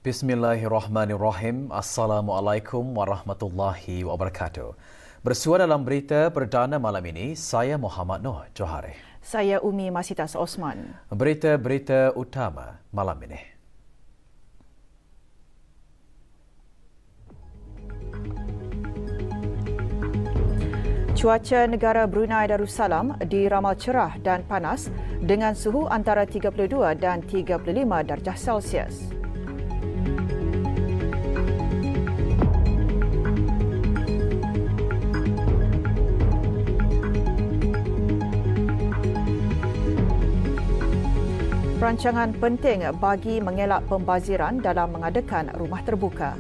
Bismillahirrahmanirrahim. Assalamualaikum warahmatullahi wabarakatuh. Bersua dalam berita perdana malam ini, saya Muhammad Noh Johari. Saya Umi Masitas Osman. Berita-berita utama malam ini. Cuaca negara Brunei Darussalam diramal cerah dan panas dengan suhu antara 32 dan 35 darjah Celsius. Perancangan penting bagi mengelak pembaziran dalam mengadakan rumah terbuka.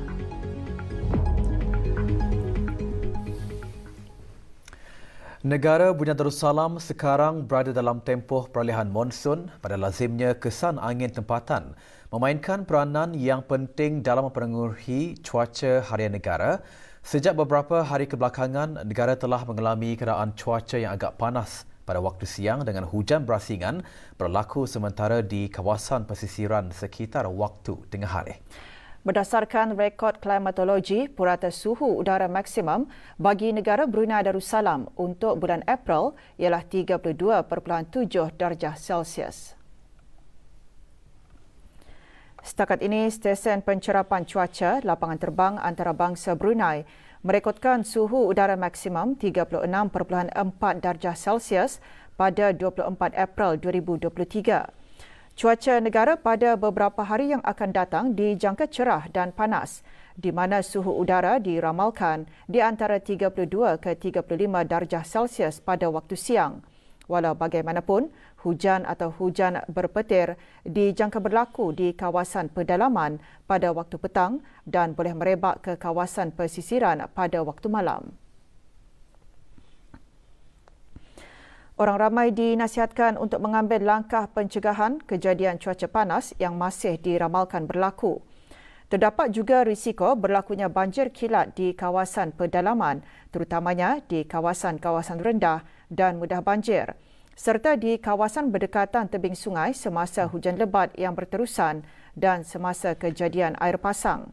Negara Brunei Darussalam sekarang berada dalam tempoh peralihan monsun. Pada lazimnya, kesan angin tempatan memainkan peranan yang penting dalam mempengaruhi cuaca harian negara. Sejak beberapa hari kebelakangan, negara telah mengalami keadaan cuaca yang agak panas pada waktu siang dengan hujan berasingan berlaku sementara di kawasan pesisiran sekitar waktu tengah hari. Berdasarkan rekod klimatologi, purata suhu udara maksimum bagi negara Brunei Darussalam untuk bulan April ialah 32.7 darjah Celsius. Setakat ini, stesen pencerapan cuaca lapangan terbang antarabangsa Brunei merekodkan suhu udara maksimum 36.4 darjah Celsius pada 24 April 2023. Cuaca negara pada beberapa hari yang akan datang dijangka cerah dan panas, di mana suhu udara diramalkan di antara 32 ke 35 darjah Celsius pada waktu siang. Walau bagaimanapun, hujan atau hujan berpetir dijangka berlaku di kawasan pedalaman pada waktu petang dan boleh merebak ke kawasan pesisiran pada waktu malam. Orang ramai dinasihatkan untuk mengambil langkah pencegahan kejadian cuaca panas yang masih diramalkan berlaku. Terdapat juga risiko berlakunya banjir kilat di kawasan pedalaman, terutamanya di kawasan-kawasan rendah dan mudah banjir, serta di kawasan berdekatan tebing sungai semasa hujan lebat yang berterusan dan semasa kejadian air pasang.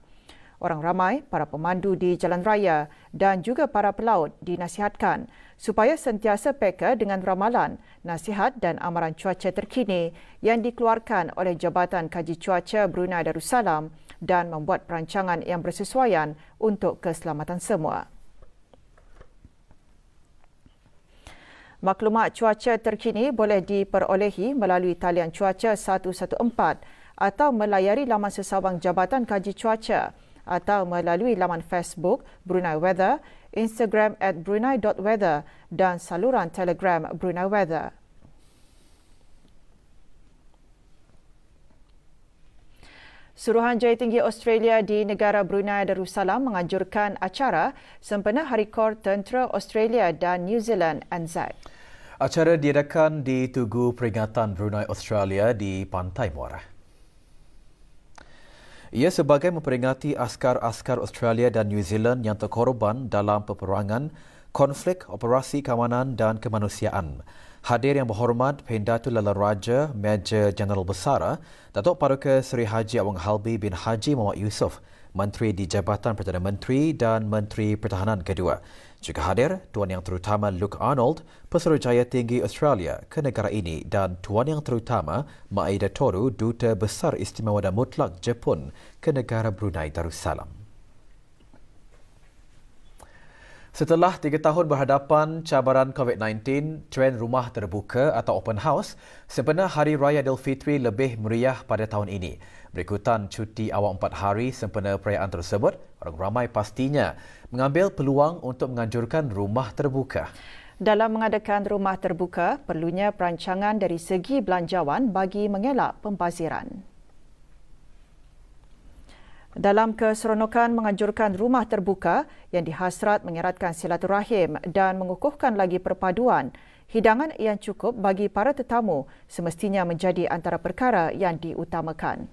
Orang ramai, para pemandu di jalan raya dan juga para pelaut dinasihatkan supaya sentiasa peka dengan ramalan, nasihat dan amaran cuaca terkini yang dikeluarkan oleh Jabatan Kaji Cuaca Brunei Darussalam dan membuat perancangan yang bersesuaian untuk keselamatan semua. Maklumat cuaca terkini boleh diperolehi melalui talian cuaca 114 atau melayari laman sesawang Jabatan Kaji Cuaca atau melalui laman Facebook Brunei Weather, Instagram @brunei.weather dan saluran Telegram Brunei Weather. Suruhanjaya Tinggi Australia di negara Brunei Darussalam menganjurkan acara sempena Hari Kor Tentera Australia dan New Zealand ANZAC. Acara diadakan di Tugu Peringatan Brunei Australia di Pantai Muara. Ia sebagai memperingati askar-askar Australia dan New Zealand yang terkorban dalam peperangan, konflik, operasi keamanan dan kemanusiaan. Hadir yang berhormat Pendatul Lala Raja Major Jeneral Besar Datuk Paduka Seri Haji Awang Halbi bin Haji Muhammad Yusof, Menteri di Jabatan Perdana Menteri dan Menteri Pertahanan kedua. Juga hadir Tuan Yang Terutama Luke Arnold, Pesuruhjaya Tinggi Australia ke negara ini dan Tuan Yang Terutama Maida Toru, Duta Besar Istimewa dan Mutlak Jepun ke negara Brunei Darussalam. Setelah 3 tahun berhadapan cabaran COVID-19, trend rumah terbuka atau open house sempena Hari Raya Aidilfitri lebih meriah pada tahun ini. Berikutan cuti awal 4 hari sempena perayaan tersebut, orang ramai pastinya mengambil peluang untuk menganjurkan rumah terbuka. Dalam mengadakan rumah terbuka, perlunya perancangan dari segi belanjawan bagi mengelak pembaziran. Dalam keseronokan menganjurkan rumah terbuka yang dihasrat mengeratkan silaturahim dan mengukuhkan lagi perpaduan, hidangan yang cukup bagi para tetamu semestinya menjadi antara perkara yang diutamakan.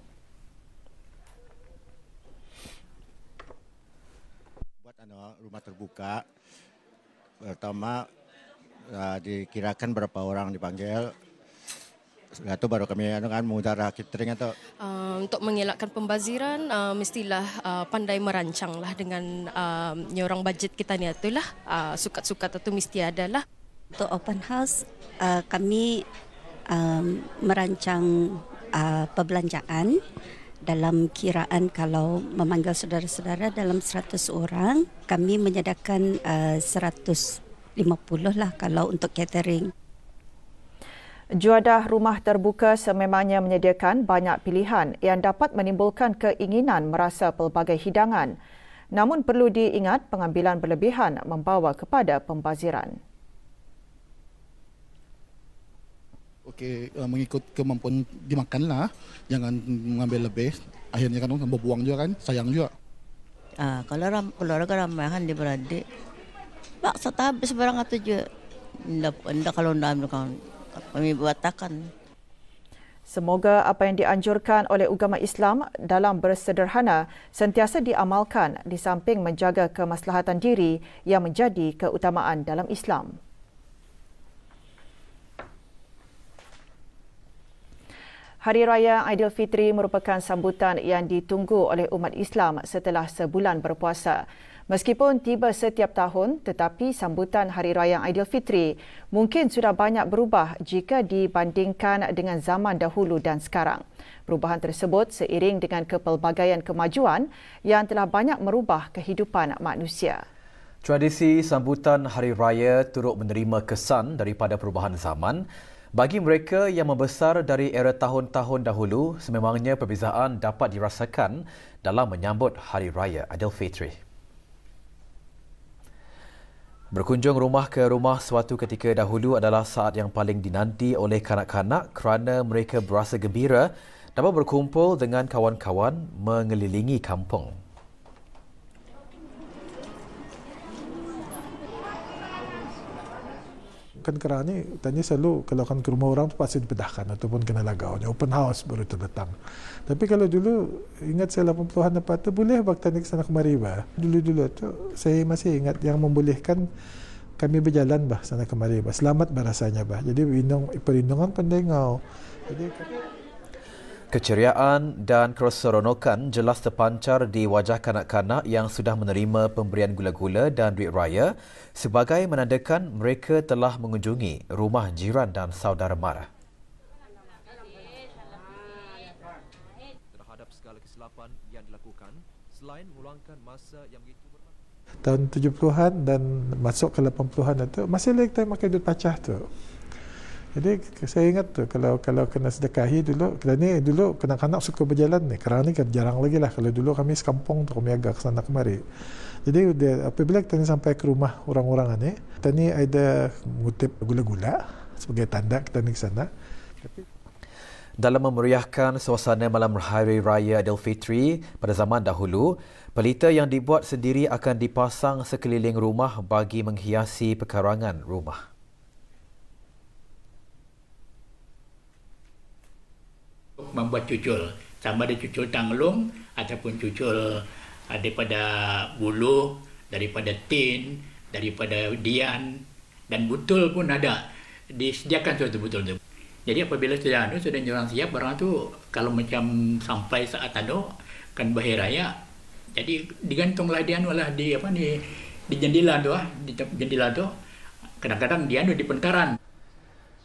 Buat rumah terbuka, pertama dikirakan berapa orang dipanggil, Itu baru kami mengudara catering atau Untuk mengelakkan pembaziran, mestilah pandai merancang lah dengan nyorang bajet kita ni itulah. Sukat-sukat itu mesti ada lah. Untuk open house, kami merancang perbelanjaan dalam kiraan kalau memanggil saudara-saudara dalam 100 orang, kami menyediakan 150 lah kalau untuk catering. Juadah rumah terbuka sememangnya menyediakan banyak pilihan yang dapat menimbulkan keinginan merasa pelbagai hidangan. Namun perlu diingat pengambilan berlebihan membawa kepada pembaziran. Okey, mengikut kemampuan dimakanlah, jangan mengambil lebih. Akhirnya kan berbuang juga kan, sayang juga. Kalau keluarga ramai kan dia beradik, paksa habis barang itu je. Ndak kalau ndak ambil kan kami buatakan. Semoga apa yang dianjurkan oleh agama Islam dalam bersederhana sentiasa diamalkan di samping menjaga kemaslahatan diri yang menjadi keutamaan dalam Islam. Hari Raya Aidilfitri merupakan sambutan yang ditunggu oleh umat Islam setelah sebulan berpuasa. Meskipun tiba setiap tahun, tetapi sambutan Hari Raya Aidilfitri mungkin sudah banyak berubah jika dibandingkan dengan zaman dahulu dan sekarang. Perubahan tersebut seiring dengan kepelbagaian kemajuan yang telah banyak merubah kehidupan manusia. Tradisi sambutan Hari Raya turut menerima kesan daripada perubahan zaman. Bagi mereka yang membesar dari era tahun-tahun dahulu, sememangnya perbezaan dapat dirasakan dalam menyambut Hari Raya Aidilfitri. Berkunjung rumah ke rumah suatu ketika dahulu adalah saat yang paling dinanti oleh kanak-kanak kerana mereka berasa gembira dapat berkumpul dengan kawan-kawan mengelilingi kampung. Kan kerana ni tanya selalu kalau kan ke rumah orang tu pasti dipedahkan ataupun kena lagaunya open house baru tu datang. Tapi kalau dulu ingat saya 80-an apa tu boleh bertanya ke sana kemari bah. Dulu-dulu tu saya masih ingat yang membolehkan kami berjalan bah sana kemari bah. Selamat bah rasanya bah. Jadi perlindungan pandai ngau. Jadi Keceriaan dan keseronokan jelas terpancar di wajah kanak-kanak yang sudah menerima pemberian gula-gula dan duit raya sebagai menandakan mereka telah mengunjungi rumah jiran dan saudara mara. Terhadap segala kesilapan yang dilakukan, selain meluangkan masa yang begitu bermakna. Tahun 70-an dan masuk ke 80-an itu masih lagi kita makan duit pacah tu. Jadi saya ingat tu kalau kena sedekahi dulu, kerana dulu kanak-kanak suka berjalan ni. Kerana ni kan jarang lagi lah. Kalau dulu kami sekampung tu kami agak kesana kemari. Jadi apabila kita ni sampai ke rumah orang-orang ni, kita ni ada mengutip gula-gula sebagai tanda kita ni kesana. Dalam memeriahkan suasana malam Hari Raya Aidilfitri pada zaman dahulu, pelita yang dibuat sendiri akan dipasang sekeliling rumah bagi menghiasi pekarangan rumah. Membuat cucul, sama ada cucul tanglung ataupun cucul daripada bulu, daripada tin, daripada dian dan butul pun ada disediakan suatu butul tu. Jadi apabila sudah orang siap barang tu, kalau macam sampai saat kan bahir raya, jadi digantunglah dia di jendela tu di jendela tu. Kadang-kadang dia di pentaran.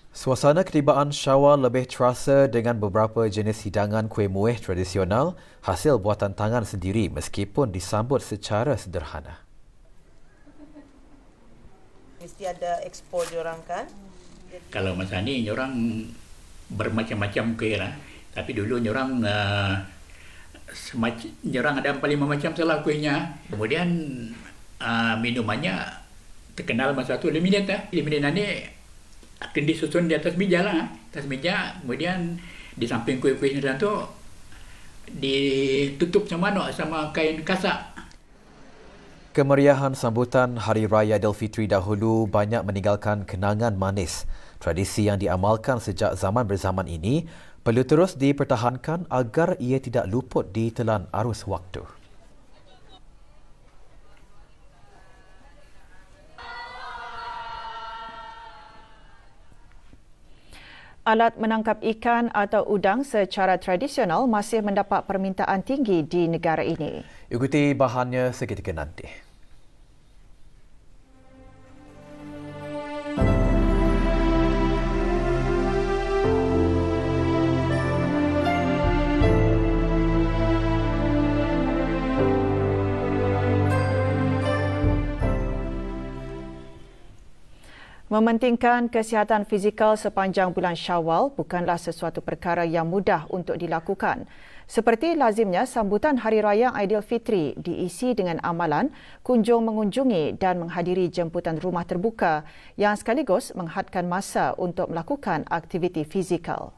Suasana ketibaan Syawal lebih terasa dengan beberapa jenis hidangan kuih muih tradisional hasil buatan tangan sendiri meskipun disambut secara sederhana. Mesti ada ekspor diorang kan? Kalau masa ni orang bermacam-macam kuih lah. Tapi dulu orang ada 45 macam salah kuihnya. Kemudian minumannya terkenal masa tu lemonade. Lemonade ni akan disusun di atas meja lah. Atas meja, kemudian di samping kuih-kuihnya tu ditutup sama kain kasak. Kemeriahan sambutan Hari Raya Aidilfitri dahulu banyak meninggalkan kenangan manis. Tradisi yang diamalkan sejak zaman berzaman ini perlu terus dipertahankan agar ia tidak luput ditelan arus waktu. Alat menangkap ikan atau udang secara tradisional masih mendapat permintaan tinggi di negara ini. Ikuti bahannya seketika nanti. Mementingkan kesihatan fizikal sepanjang bulan Syawal bukanlah sesuatu perkara yang mudah untuk dilakukan. Seperti lazimnya, sambutan Hari Raya Aidilfitri diisi dengan amalan, kunjung mengunjungi dan menghadiri jemputan rumah terbuka yang sekaligus menghadkan masa untuk melakukan aktiviti fizikal.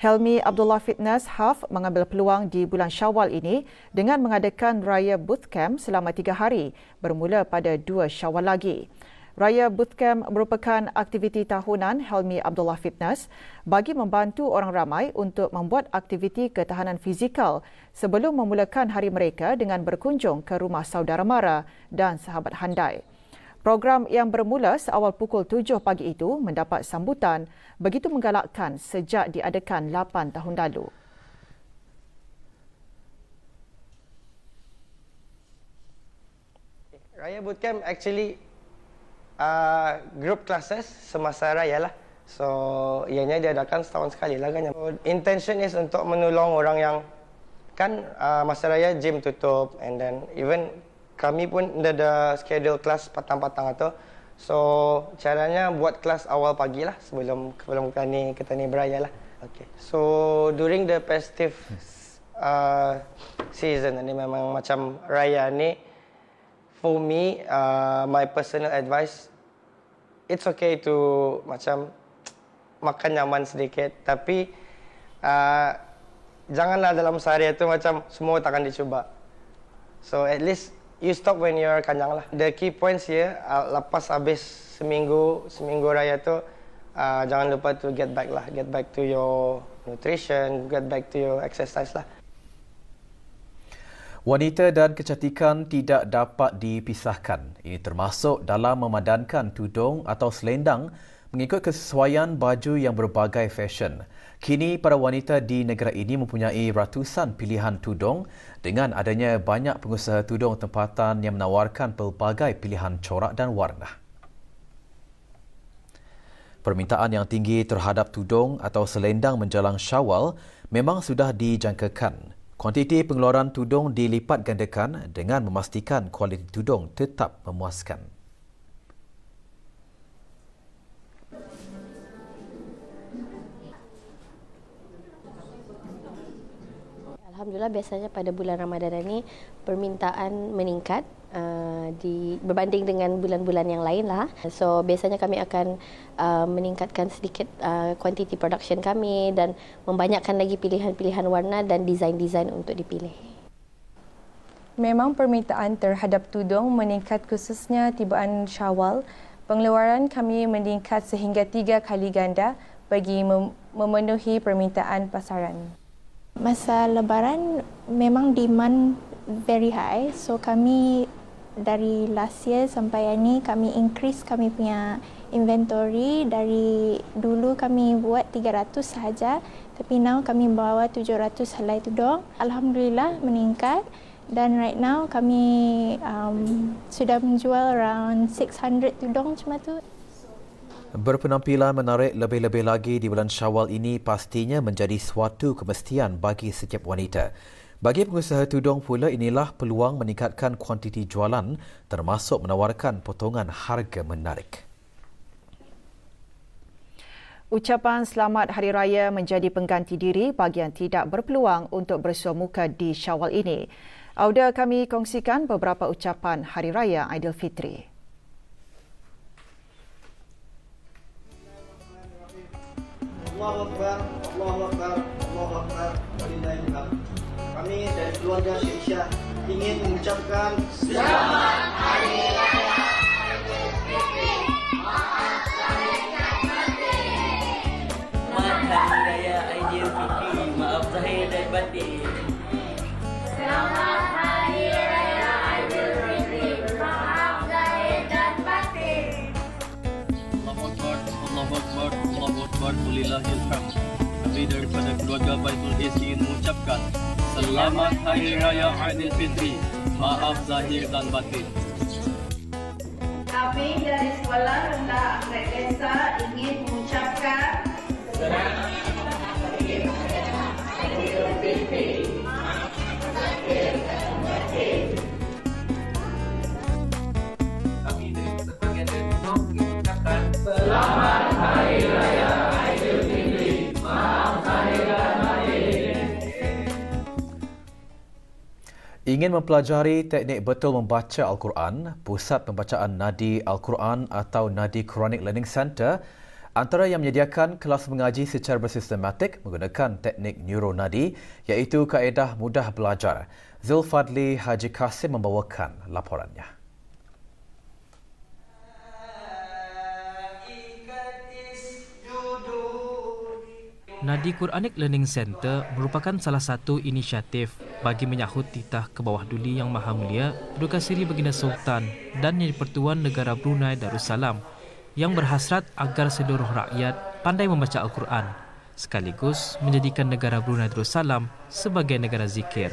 Helmi Abdullah Fitness HAF mengambil peluang di bulan Syawal ini dengan mengadakan Raya Bootcamp selama 3 hari bermula pada 2 Syawal lagi. Raya Bootcamp merupakan aktiviti tahunan Helmi Abdullah Fitness bagi membantu orang ramai untuk membuat aktiviti ketahanan fizikal sebelum memulakan hari mereka dengan berkunjung ke rumah saudara mara dan sahabat handai. Program yang bermula seawal pukul 7 pagi itu mendapat sambutan begitu menggalakkan sejak diadakan 8 tahun lalu. Raya Bootcamp actually group classes semasa raya lah. So ianya diadakan setahun sekali lah kan. So, intention is untuk menolong orang yang kan masa raya gym tutup and then even kami pun ada schedule kelas patang-patang atau so caranya buat kelas awal pagi lah sebelum kita ni beraya lah. Okay. So during the festive season ni memang macam raya ni, for me my personal advice, it's okay to macam makan nyaman sedikit tapi janganlah dalam sehari itu macam semua takkan dicuba. So at least you stop when you're kenyang lah. The key points here, lepas habis seminggu raya tu, jangan lupa to get back lah. Get back to your nutrition, get back to your exercise lah. Wanita dan kecantikan tidak dapat dipisahkan. Ini termasuk dalam memadankan tudung atau selendang mengikut kesesuaian baju yang berbagai fashion. Kini para wanita di negara ini mempunyai ratusan pilihan tudung dengan adanya banyak pengusaha tudung tempatan yang menawarkan pelbagai pilihan corak dan warna. Permintaan yang tinggi terhadap tudung atau selendang menjelang Syawal memang sudah dijangkakan. Kuantiti pengeluaran tudung dilipat gandakan dengan memastikan kualiti tudung tetap memuaskan. Alhamdulillah biasanya pada bulan Ramadan ini permintaan meningkat berbanding dengan bulan-bulan yang lain lah. So biasanya kami akan meningkatkan sedikit kuantiti production kami dan membanyakkan lagi pilihan-pilihan warna dan desain-desain untuk dipilih. Memang permintaan terhadap tudung meningkat khususnya tibaan Syawal. Pengeluaran kami meningkat sehingga 3 kali ganda bagi memenuhi permintaan pasaran. Masa Lebaran memang demand very high, so kami dari last year sampai ini kami increase kami punya inventory. Dari dulu kami buat 300 sahaja, tapi now kami bawa 700 helai tudung. Alhamdulillah meningkat dan right now kami sudah menjual around 600 tudung cuma tu. Berpenampilan menarik lebih-lebih lagi di bulan Syawal ini pastinya menjadi suatu kemestian bagi setiap wanita. Bagi pengusaha tudung pula, inilah peluang meningkatkan kuantiti jualan termasuk menawarkan potongan harga menarik. Ucapan selamat Hari Raya menjadi pengganti diri bagi yang tidak berpeluang untuk bersua muka di Syawal ini. Auda kami kongsikan beberapa ucapan Hari Raya Aidilfitri. Allahu Akbar, Allahu Akbar, Allahu Akbar, walillahilhamd. Kami dari keluarga Syekh Syah ingin mengucapkan Selamat Hari Raya Aidilfitri. Maaf lahir dan batin. Selamat Hari Raya Aidilfitri. Maaf lahir dan batin. Selamat Hari Raya Aidilfitri. Maaf lahir dan batin. Allahu Akbar, Allahu mengucapkan Selamat Hari Raya Aidilfitri. Maaf zahir dan batin. Kami dari Sekolah Rendah Anggrek Desa ingin mengucapkan Selamat Hari Raya Aidilfitri. Maaf zahir dan batin. Kami dari sebagian Depok mengucapkan Selamat Hari Raya Aidilfitri. Maaf zahir dan batin. Ingin mempelajari teknik betul membaca Al-Quran, Pusat Pembacaan Nadi Al-Quran atau Nadi Quranic Learning Center antara yang menyediakan kelas mengaji secara bersistematik menggunakan teknik neuronadi iaitu kaedah mudah belajar. Zulfadli Haji Kasim membawakan laporannya. Nadi Quranic Learning Center merupakan salah satu inisiatif bagi menyahut titah ke bawah duli Yang Maha Mulia Paduka Seri Baginda Sultan dan Yang di-Pertuan Negara Brunei Darussalam yang berhasrat agar seluruh rakyat pandai membaca Al-Quran sekaligus menjadikan negara Brunei Darussalam sebagai negara zikir.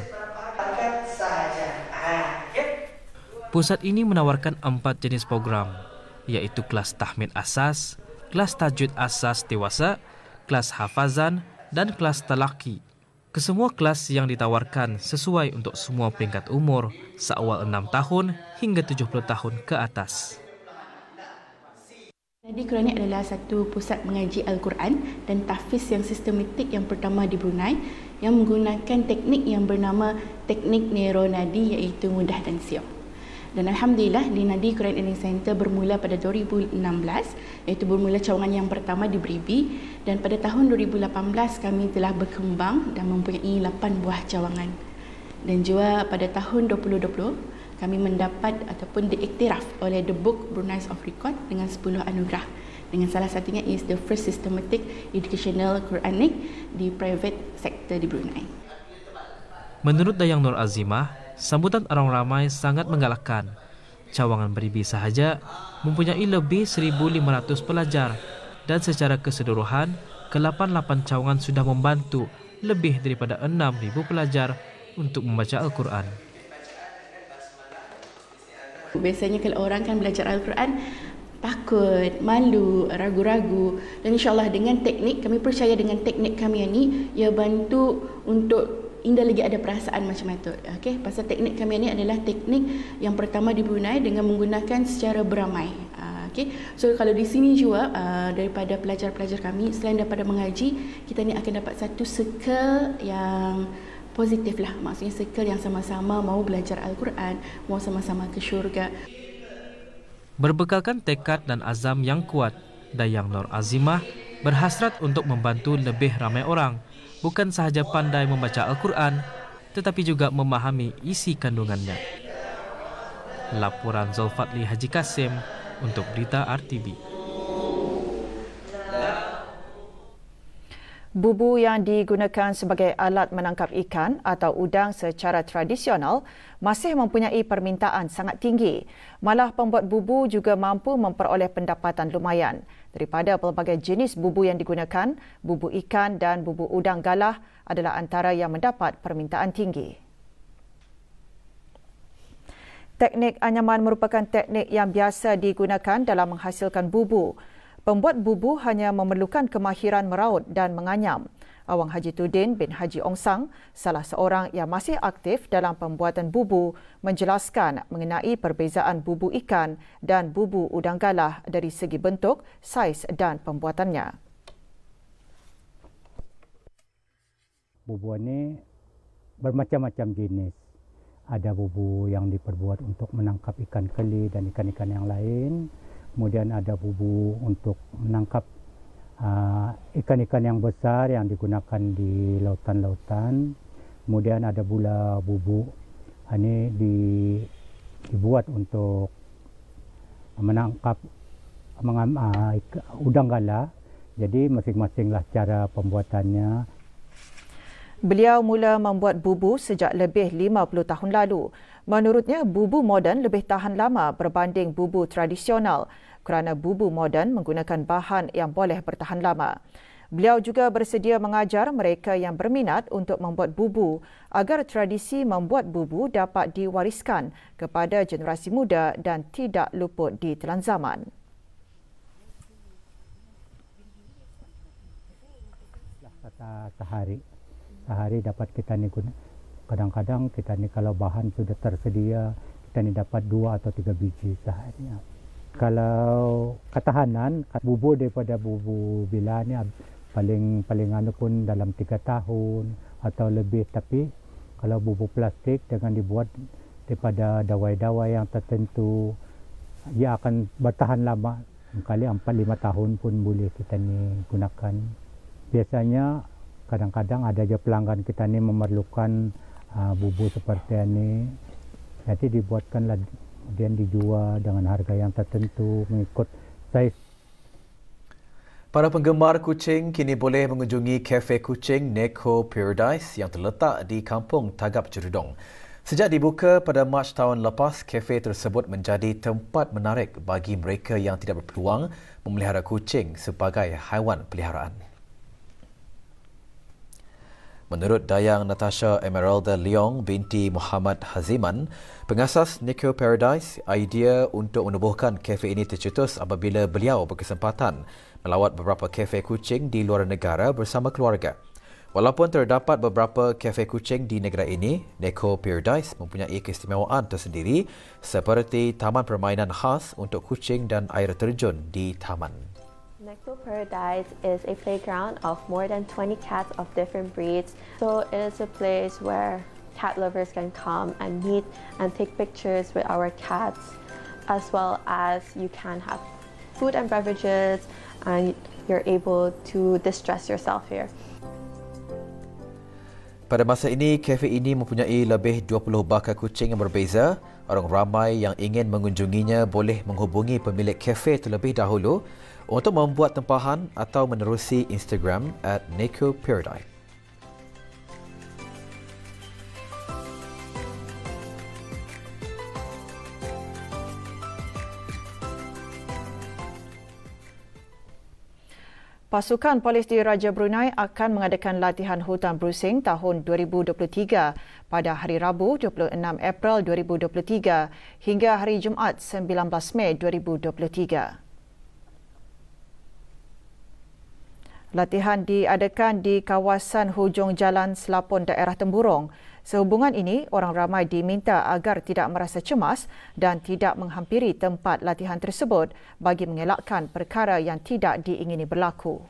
Pusat ini menawarkan 4 jenis program iaitu kelas tahmid asas, kelas tajwid asas dewasa, kelas hafazan dan kelas talaki. Kesemua kelas yang ditawarkan sesuai untuk semua peringkat umur seawal 6 tahun hingga 70 tahun ke atas. Nadi Quranic adalah satu pusat mengaji Al-Quran dan tahfiz yang sistematik yang pertama di Brunei yang menggunakan teknik yang bernama teknik neuronadi iaitu mudah dan siok. Dan Alhamdulillah di Nadi Quranic Learning Center bermula pada 2016 iaitu bermula cawangan yang pertama di Beribi dan pada tahun 2018 kami telah berkembang dan mempunyai 8 buah cawangan. Dan juga pada tahun 2020 kami mendapat ataupun diiktiraf oleh The Book Brunei of Record dengan 10 anugerah. Dengan salah satunya is the first systematic educational Quranic di private sector di Brunei. Menurut Dayang Nur Azimah, sambutan orang ramai sangat menggalakkan. Cawangan Beribi sahaja mempunyai lebih 1,500 pelajar dan secara keseluruhan, ke-88 cawangan sudah membantu lebih daripada 6,000 pelajar untuk membaca Al-Quran. Biasanya kalau orang kan belajar Al-Quran, takut, malu, ragu-ragu. Dan insyaAllah dengan teknik, kami percaya dengan teknik kami ini, ia bantu untuk indah lagi ada perasaan macam itu. Okay? Pasal teknik kami ini adalah teknik yang pertama di Brunei dengan menggunakan secara beramai. Okay? So kalau di sini juga daripada pelajar-pelajar kami, selain daripada mengaji, kita ni akan dapat satu circle yang positif lah. Maksudnya circle yang sama-sama mau belajar Al-Quran, mau sama-sama ke syurga. Berbekalkan tekad dan azam yang kuat, Dayang Nur Azimah berhasrat untuk membantu lebih ramai orang, bukan sahaja pandai membaca Al-Quran, tetapi juga memahami isi kandungannya. Laporan Zulfadli Haji Kasim untuk Berita RTB. Bubu yang digunakan sebagai alat menangkap ikan atau udang secara tradisional masih mempunyai permintaan sangat tinggi. Malah pembuat bubu juga mampu memperoleh pendapatan lumayan. Daripada pelbagai jenis bubu yang digunakan, bubu ikan dan bubu udang galah adalah antara yang mendapat permintaan tinggi. Teknik anyaman merupakan teknik yang biasa digunakan dalam menghasilkan bubu. Pembuat bubu hanya memerlukan kemahiran meraut dan menganyam. Awang Haji Tudin bin Haji Ongsang, salah seorang yang masih aktif dalam pembuatan bubu, menjelaskan mengenai perbezaan bubu ikan dan bubu udang galah dari segi bentuk, saiz dan pembuatannya. Bubu ini bermacam-macam jenis. Ada bubu yang diperbuat untuk menangkap ikan keli dan ikan-ikan yang lain. Kemudian ada bubu untuk menangkap ikan-ikan yang besar yang digunakan di lautan-lautan. Kemudian ada pula bubu ini dibuat untuk menangkap udang galah. Jadi masing-masinglah cara pembuatannya. Beliau mula membuat bubu sejak lebih 50 tahun lalu. Menurutnya, bubu moden lebih tahan lama berbanding bubu tradisional kerana bubu moden menggunakan bahan yang boleh bertahan lama. Beliau juga bersedia mengajar mereka yang berminat untuk membuat bubu agar tradisi membuat bubu dapat diwariskan kepada generasi muda dan tidak luput ditelan zaman. Sehari dapat kita ni guna. Kadang-kadang kita ni kalau bahan sudah tersedia, kita ni dapat 2 atau 3 biji sehari. Kalau ketahanan, bubu daripada bubu bila ni paling anu pun dalam 3 tahun atau lebih. Tapi kalau bubu plastik dengan dibuat daripada dawai-dawai yang tertentu, ia akan bertahan lama. Kali 4-5 tahun pun boleh kita ni gunakan. Biasanya kadang-kadang ada je pelanggan kita ni memerlukan bubu seperti ini. Nanti dibuatkanlah, kemudian dijual dengan harga yang tertentu mengikut saiz. Para penggemar kucing kini boleh mengunjungi kafe kucing Neko Paradise yang terletak di Kampung Tagap Jerudong. Sejak dibuka pada Mac tahun lepas, kafe tersebut menjadi tempat menarik bagi mereka yang tidak berpeluang memelihara kucing sebagai haiwan peliharaan. Menurut dayang Natasha Emeralda Leong binti Muhammad Haziman, pengasas Neko Paradise, idea untuk menubuhkan kafe ini tercetus apabila beliau berkesempatan melawat beberapa kafe kucing di luar negara bersama keluarga. Walaupun terdapat beberapa kafe kucing di negara ini, Neko Paradise mempunyai keistimewaan tersendiri seperti taman permainan khas untuk kucing dan air terjun di taman. Neko Paradise is a playground of more than 20 cats of different breeds. So it is a place where cat lovers can come and meet and take pictures with our cats, as well as you can have food and beverages and you're able to distress yourself here. Pada masa ini, kafe ini mempunyai lebih 20 bakal kucing yang berbeza. Orang ramai yang ingin mengunjunginya boleh menghubungi pemilik kafe terlebih dahulu untuk membuat tempahan atau menerusi Instagram @NekoParadise. Pasukan Polis di Raja Brunei akan mengadakan latihan hutan brusing tahun 2023 pada hari Rabu 26 April 2023 hingga hari Jumaat 19 Mei 2023. Latihan diadakan di kawasan hujung Jalan Selapun daerah Temburong. Sehubungan ini, orang ramai diminta agar tidak merasa cemas dan tidak menghampiri tempat latihan tersebut bagi mengelakkan perkara yang tidak diingini berlaku.